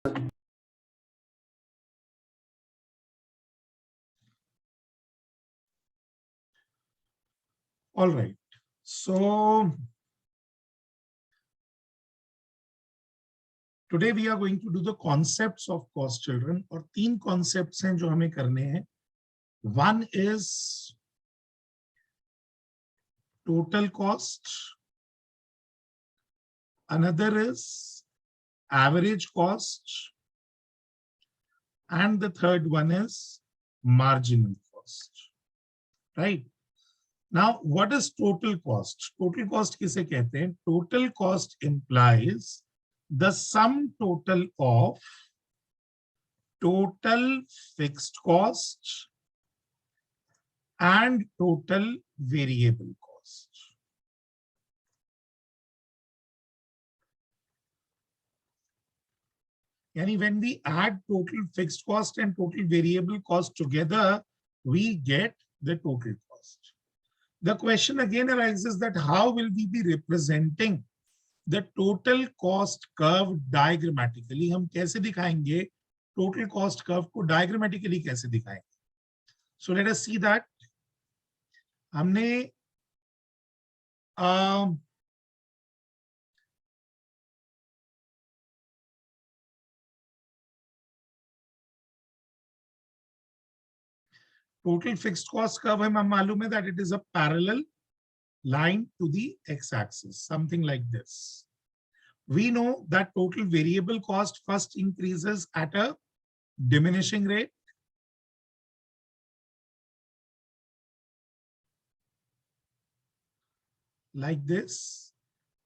All right. So today we are going to do the concepts of cost, children. और तीन concepts हैं जो हमें करने हैं. One is total cost. Another is average cost. And the third one is marginal cost. Right? Now, what is total cost? Total cost किसे कहते हैं? Total cost implies the sum total of total fixed cost and total variable cost. Yani when we add total fixed cost and total variable cost together, we get the total cost. The question again arises that how will we be representing the total cost curve diagrammatically? हम कैसे दिखाएंगे total cost curve को diagrammatically कैसे दिखाएंगे? So let us see that. हमने total fixed cost curve हमें मालूम है that it is a parallel line to the x-axis, something like this. We know that total variable cost first increases at a diminishing rate. Like this,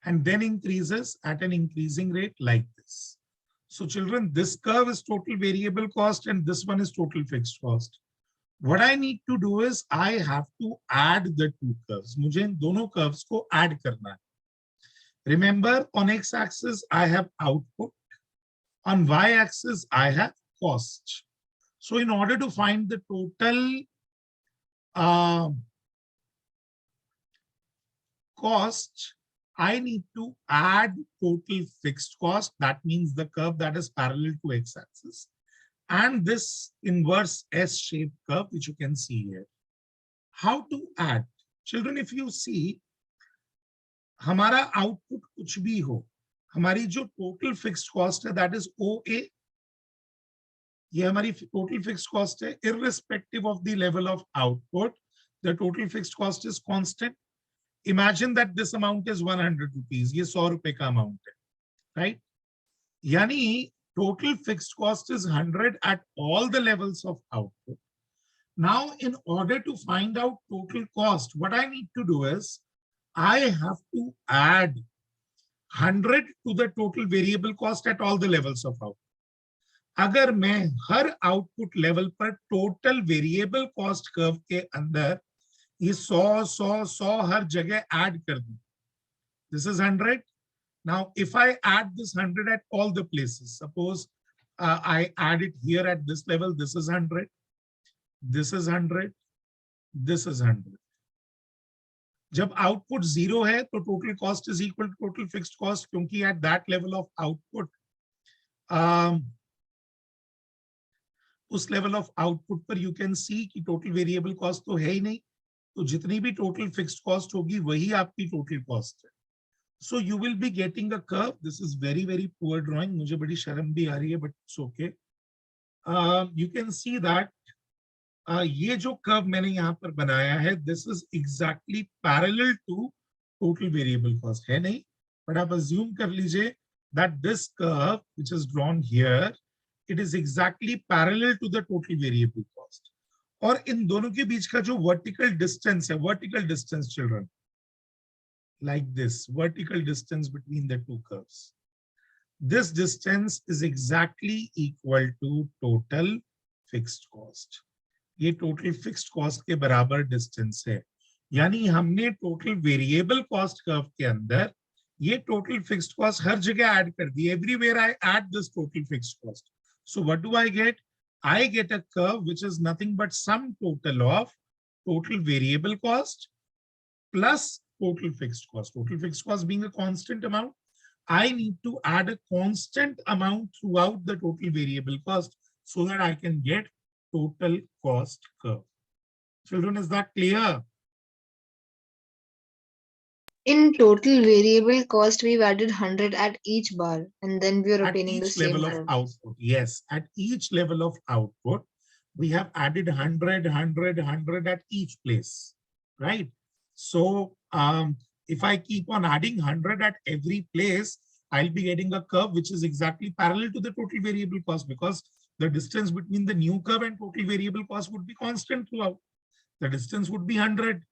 and then increases at an increasing rate like this. So children, this curve is total variable cost and this one is total fixed cost. What I need to do is I have to add the two curves. मुझे इन दोनों curves को add करना है. Remember, on x-axis I have output, on y-axis I have cost. So in order to find the total cost, I need to add total fixed cost. That means the curve that is parallel to x-axis, and this inverse S-shaped curve, which you can see here. How to add? Children, if you see, हमारा output कुछ भी हो, हमारी जो total fixed cost है, that is OA. ये हमारी total fixed cost है, irrespective of the level of output, the total fixed cost is constant. Imagine that this amount is 100 rupees. ये 100 रुपए का amount है, right? यानी total fixed cost is 100 at all the levels of output. Now, in order to find out total cost, what I need to do is I have to add 100 to the total variable cost at all the levels of output. अगर मैं हर output level पर total variable cost curve के अंदर ये 100 हर जगह add कर दूं, this is 100. Now, if I add this 100 at all the places, suppose I add it here at this level, this is 100, this is 100, this is 100. जब output 0 है, तो total cost is equal to total fixed cost, क्योंकि at that level of output, उस level of output पर you can see कि total variable cost तो है ही नहीं, तो जितनी भी total fixed cost होगी, वही आपकी total cost है. So you will be getting a curve. This is very, very poor drawing. मुझे बड़ी शर्म भी आ रही है, but it's okay. You can see that ये जो curve मैंने यहाँ पर बनाया है, this is exactly parallel to total variable cost. है नहीं? But आप assume कर लीजिए that this curve, which is drawn here, it is exactly parallel to the total variable cost. और इन दोनों के बीच का जो vertical distance है, vertical distance, children, like this, vertical distance between the two curves. This distance is exactly equal to total fixed cost. ये total fixed cost के बराबर distance है. यानी हमने total variable cost curve के अंदर ये total fixed cost हर जगह add कर दी. Everywhere I add this total fixed cost. So what do I get? I get a curve which is nothing but sum total of total variable cost plus total fixed cost. Total fixed cost being a constant amount, I need to add a constant amount throughout the total variable cost so that I can get total cost curve. Children, is that clear? In total variable cost, we've added 100 at each bar, and then we are At obtaining the each same level of balance. output. Yes, at each level of output, we have added 100, 100, 100 at each place, right? So if I keep on adding 100 at every place, I'll be getting a curve which is exactly parallel to the total variable cost, because the distance between the new curve and total variable cost would be constant throughout. The distance would be 100,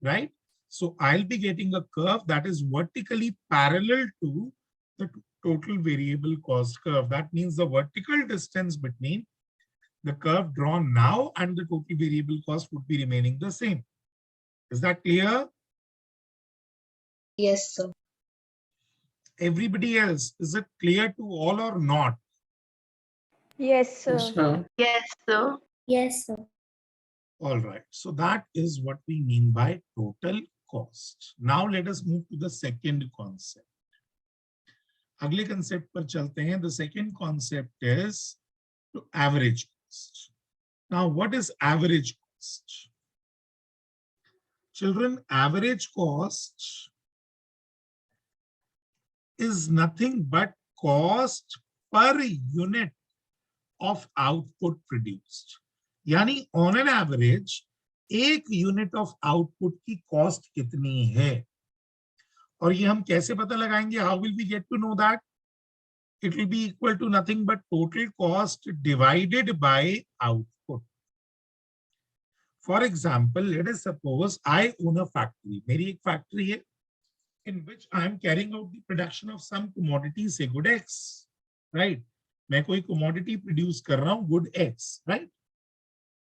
right? So I'll be getting a curve that is vertically parallel to the total variable cost curve. That means the vertical distance between the curve drawn now and the total variable cost would be remaining the same. Is that clear? Yes, sir. Everybody else, is it clear to all or not? Yes, Yes, sir. sir. Yes, sir. Yes, sir. All right. So that is what we mean by total cost. Now let us move to the second concept. अगले concept पर चलते हैं. The second concept is average cost. Now, what is average cost? Children, average cost is nothing but cost per unit of output produced. यानी on an average, एक unit of output की cost कितनी है, और ये हम कैसे पता लगाएंगे? How will we get to know that? It will be equal to nothing but total cost divided by output. For example, let us suppose I own a factory. मेरी एक factory है in which I am carrying out the production of some commodity, say good X, right? मैं कोई commodity produce कर रहा हूँ good X, right?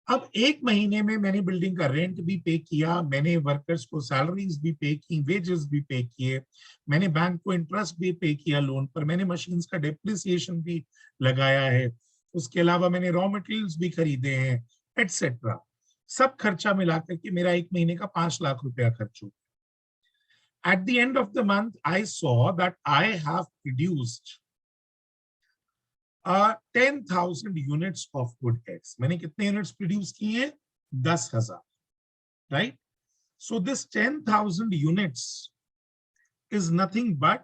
अब एक महीने में मैंने बिल्डिंग का रेंट भी पे किया, मैंने वर्कर्स को सैलरीज भी पे की, वेजेस भी पे किए, मैंने बैंक को इंटरेस्ट भी पे किया लोन पर, मैंने मशीन्स का डेप्रिसिएशन भी लगाया है, उसके अलावा मैंने रॉ मटेरियल्स भी खरीदे हैं, एटसेट्रा. सब खर्चा मिलाकर के मेरा एक महीने का 5 लाख रुपया खर्च हो. At the end of the month, I saw that I have produced 10,000 units of good X. मैंने कितने units produce किए हैं? 10,000, right? So this 10,000 units is nothing but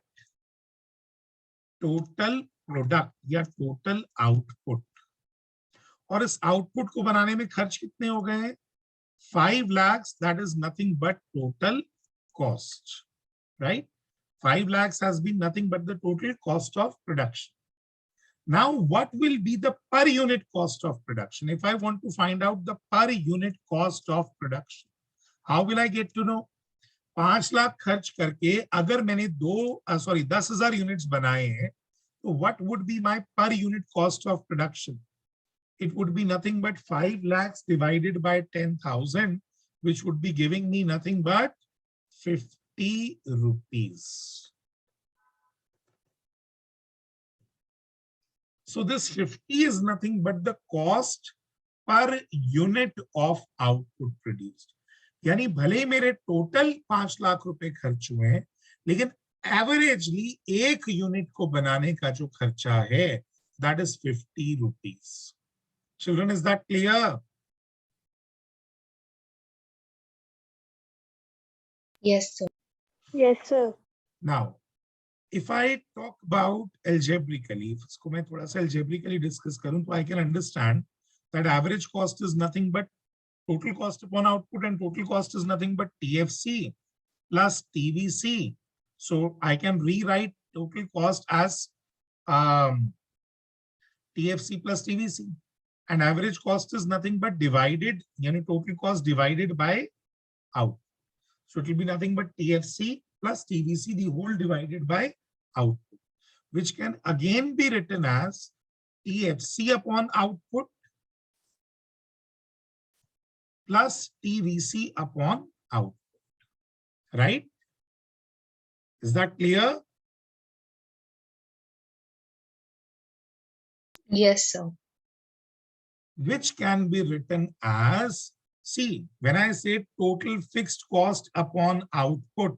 total product या total output. और इस output को बनाने में खर्च कितने हो गए हैं? 5 lakhs. That is nothing but total cost, right? 5 lakhs has been nothing but the total cost of production. Now, what will be the per unit cost of production? If I want to find out the per unit cost of production, how will I get to know? 5 lakh खर्च करके अगर मैंने 10,000 units बनाए हैं, तो what would be my per unit cost of production? It would be nothing but 5 lakhs divided by 10,000, which would be giving me nothing but 50 rupees. So this 50 is nothing but the cost per unit of output produced. यानी भले ही मेरे total 5 lakh रुपए खर्च हुए हैं, लेकिन averagely एक unit को बनाने का जो खर्चा है, that is 50 rupees. Children, is that clear? Yes, sir. Yes, sir. Now, if I talk about algebraically, if इसको मैं थोड़ा सा algebraically discuss करूं, तो I can understand that average cost is nothing but total cost upon output, and total cost is nothing but TFC plus TVC. So I can rewrite total cost as TFC plus TVC, and average cost is nothing but divided, yani total cost divided by out. So it will be nothing but TFC plus TVC, the whole divided by output, which can again be written as TFC upon output plus TVC upon output, right? Is that clear? Yes, sir. Which can be written as, see, when I say total fixed cost upon output,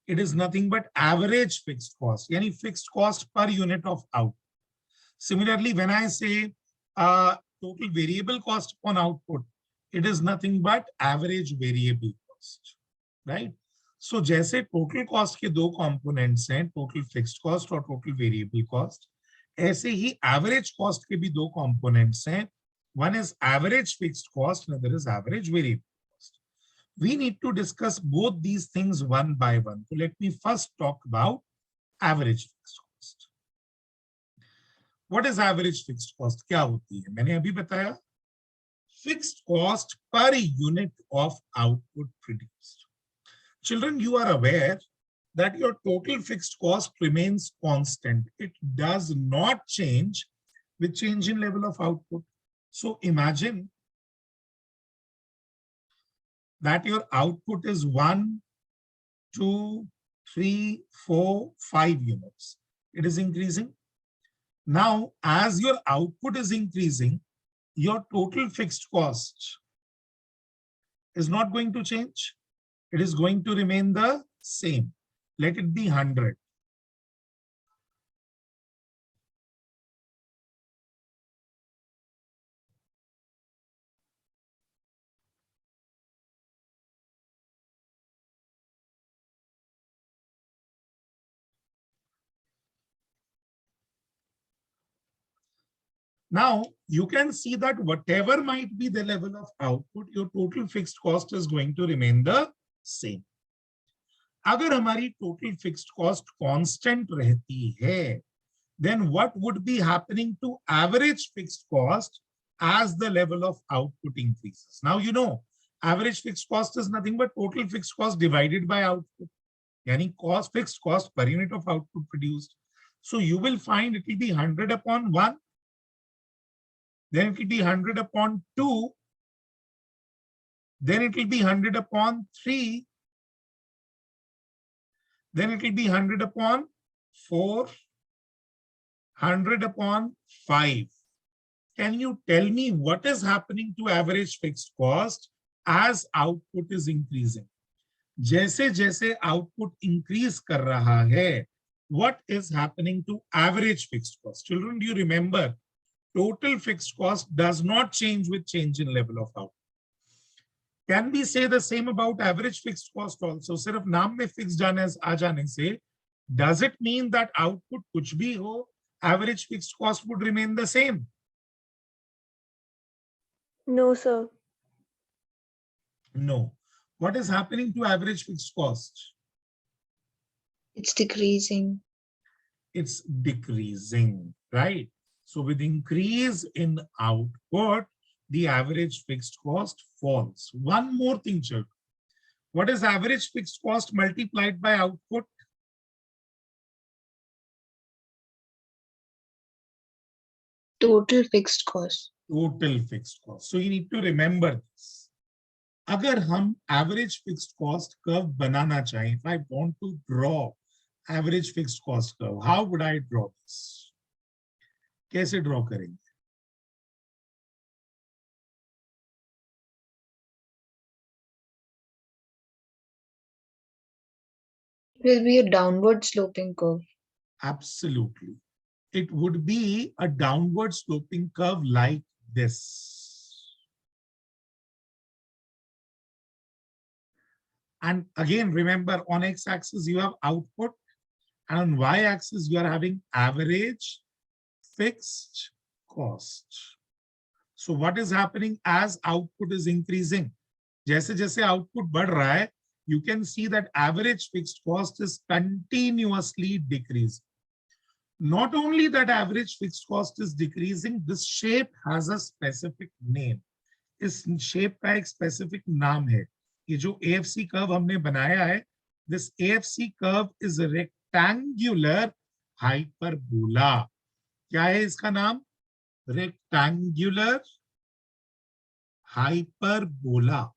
It is nothing but average fixed cost, yani fixed cost per unit of output. Similarly, when I say total variable cost upon output, it is nothing but average variable cost, right? So जैसे total cost के दो components हैं, total fixed cost और total variable cost, ऐसे ही average cost के भी दो components हैं. One is average fixed cost, another is average variable cost. We need to discuss both these things one by one. So let me first talk about average fixed cost. What is average fixed cost? क्या होती है? मैंने अभी बताया. Fixed cost per unit of output produced. Children, you are aware that your total fixed cost remains constant. It does not change with change in level of output. So imagine that your output is 1, 2, 3, 4, 5 units. It is increasing. Now, as your output is increasing, your total fixed cost is not going to change. It is going to remain the same. Let it be 100. Now, you can see that whatever might be the level of output, your total fixed cost is going to remain the same. अगर हमारी total fixed cost constant रहती है, then what would be happening to average fixed cost as the level of output increases? Now, you know, average fixed cost is nothing but total fixed cost divided by output. Yani cost, fixed cost per unit of output produced. So you will find it will be 100 upon 1. Then it will be 100 upon 2. Then it will be 100 upon 3. Then it will be 100 upon 4. 100 upon 5. Can you tell me what is happening to average fixed cost as output is increasing? जैसे जैसे output increase कर रहा है, what is happening to average fixed cost? Children, do you remember? Total fixed cost does not change with change in level of output. Can we say the same about average fixed cost also? सिर्फ नाम में fixed आ जाने से, does it mean that output कुछ भी हो, average fixed cost would remain the same? No, sir. No. What is happening to average fixed cost? It's decreasing. It's decreasing, right? So with increase in output, the average fixed cost falls. One more thing, children. What is average fixed cost multiplied by output? Total fixed cost. Total fixed cost. So you need to remember this. अगर हम average fixed cost curve बनाना चाहें, if I want to draw average fixed cost curve, how would I draw this? कैसे draw करेंगे? It will be a downward sloping curve. Absolutely. It would be a downward sloping curve like this. And again, remember, on x-axis you have output, and on y-axis you are having average fixed cost. So what is happening as output is increasing? जैसे जैसे output बढ़ रहा है, you can see that average fixed cost is continuously decreasing. Not only that average fixed cost is decreasing, this shape has a specific name. इस shape का एक specific नाम है. ये जो AFC curve हमने बनाया है, this AFC curve is a rectangular hyperbola. क्या है इसका नाम? Rectangular hyperbola.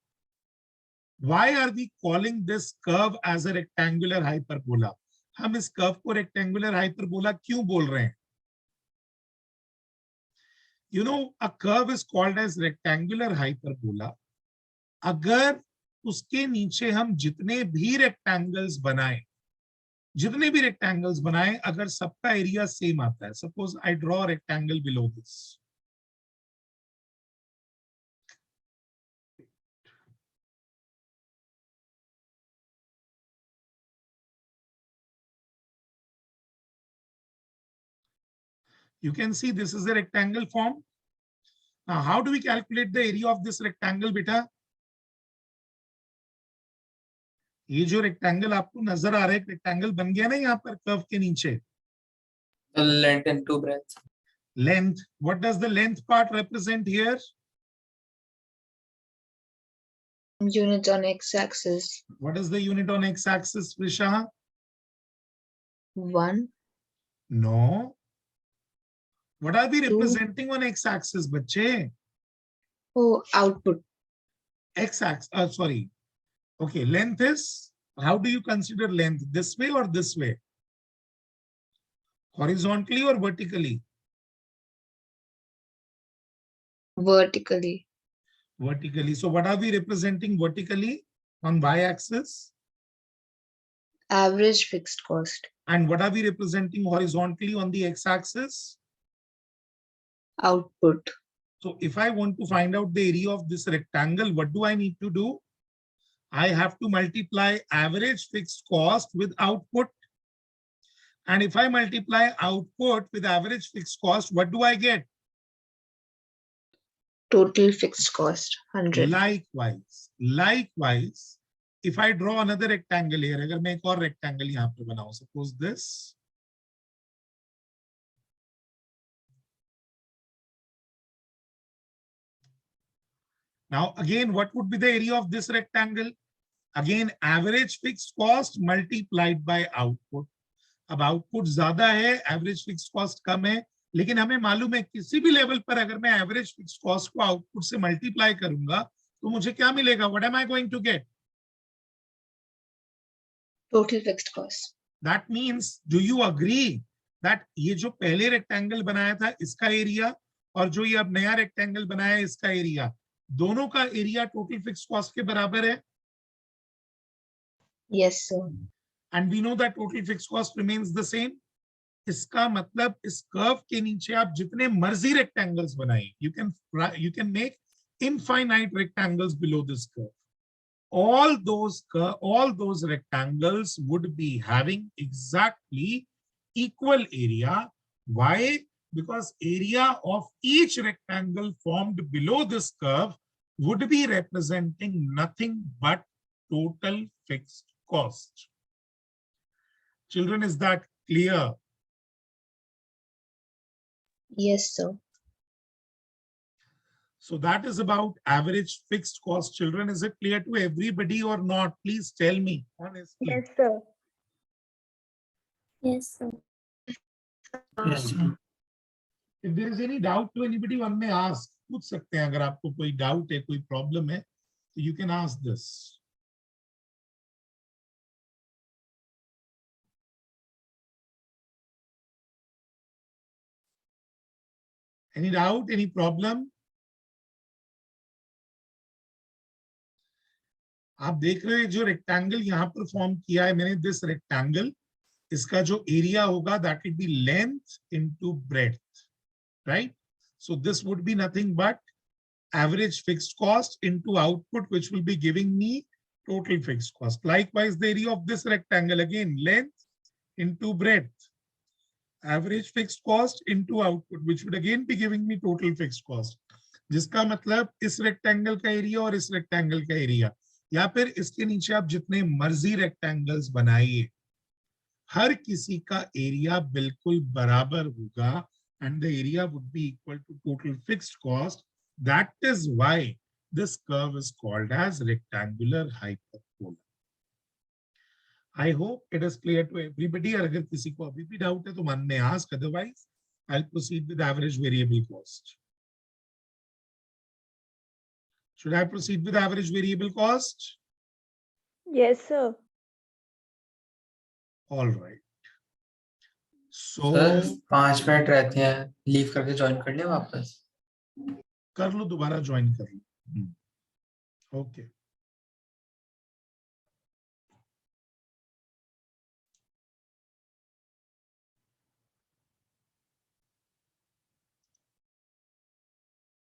Why are we calling this curve as a rectangular hyperbola? हम इस कर्व को रेक्टेंगुलर हाइपरबोला क्यों बोल रहे हैं? You know, a curve is called as rectangular hyperbola. अगर उसके नीचे हम जितने भी रेक्टेंगल्स बनाएं, जितने भी रेक्टेंगल्स बनाए अगर सबका एरिया सेम आता है, suppose I draw rectangle below this, you can see this is a rectangle form. Now how do we calculate the area of this rectangle beta? ये जो रेक्टेंगल आपको नजर आ रहा है, रेक्टेंगल बन गया ना यहाँ पर कर्व के नीचे, The length into breadth. length, what does the length part represent here? Unit on x-axis. What is the unit on x-axis, Prisha? 1. No. What are we 2. representing on x-axis, बच्चे? Oh, output. X-axis, sorry. Okay, length is, how do you consider length? This way or this way? Horizontally or vertically? Vertically. Vertically. So what are we representing vertically on y-axis? Average fixed cost. And what are we representing horizontally on the x-axis? Output. So if I want to find out the area of this rectangle, what do I need to do? I have to multiply average fixed cost with output. And if I multiply output with average fixed cost, what do I get? Total fixed cost. 100. Likewise, if I draw another rectangle here, अगर मैं एक और rectangle यहाँ पे बनाऊं, suppose this. Now again, what would be the area of this rectangle? Again, average fixed cost multiplied by output. अब output ज्यादा है, एवरेज फिक्स कॉस्ट कम है, लेकिन हमें मालूम है किसी भी लेवल पर अगर मैं एवरेज फिक्स कॉस्ट को आउटपुट से मल्टीप्लाई करूंगा तो मुझे क्या मिलेगा? What am I going to get? Total fixed cost. That means, do you agree that ये जो पहले रेक्टेंगल बनाया था इसका एरिया और जो ये अब नया रेक्टेंगल बनाया है इसका एरिया, दोनों का एरिया टोटल फिक्स कॉस्ट के बराबर है? Yes, sir. And we know that total fixed cost remains the same. इसका मतलब इस कर्व के नीचे आप जितने मर्जी रेक्टेंगल्स बनाए, you can make infinite rectangles below this curve. All those rectangles would be having exactly equal area. Why? Because area of each rectangle formed below this curve would be representing nothing but total fixed cost. Children, is that clear? Yes, sir. So that is about average fixed cost. Children, is it clear to everybody or not? Please tell me honestly. Yes, sir. Yes, sir. Yes, sir. If there is any doubt to anybody, one may ask. पूछ सकते हैं अगर आपको कोई doubt है, कोई problem है, so you can ask this. Any doubt? Any problem? आप देख रहे हैं जो रेक्टेंगल यहाँ पर फॉर्म किया है मैंने, दिस रेक्टेंगल, इसका जो एरिया होगा that will be length into breadth, right? So this would be nothing but average fixed cost into output which will be giving me total fixed cost. Likewise the area of this rectangle, again length into breadth, average fixed cost into output which would again be giving me total fixed cost. जिसका मतलब इस rectangle का area और इस rectangle का area, या फिर इसके नीचे आप जितने मर्जी रेक्टेंगल्स बनाइए, हर किसी का एरिया बिल्कुल बराबर होगा and the area would be equal to total fixed cost. That is why this curve is called as rectangular hyperbola. I hope it is clear to everybody. अगर किसी को अभी भी डाउट है तो मन में ask, otherwise I will proceed with average variable cost. Should I proceed with average variable cost? Yes, sir. All right. So sir 5 minute रहते हैं, लीव करके ज्वाइन कर ले वापस. कर लो, दोबारा ज्वाइन कर लो. Okay.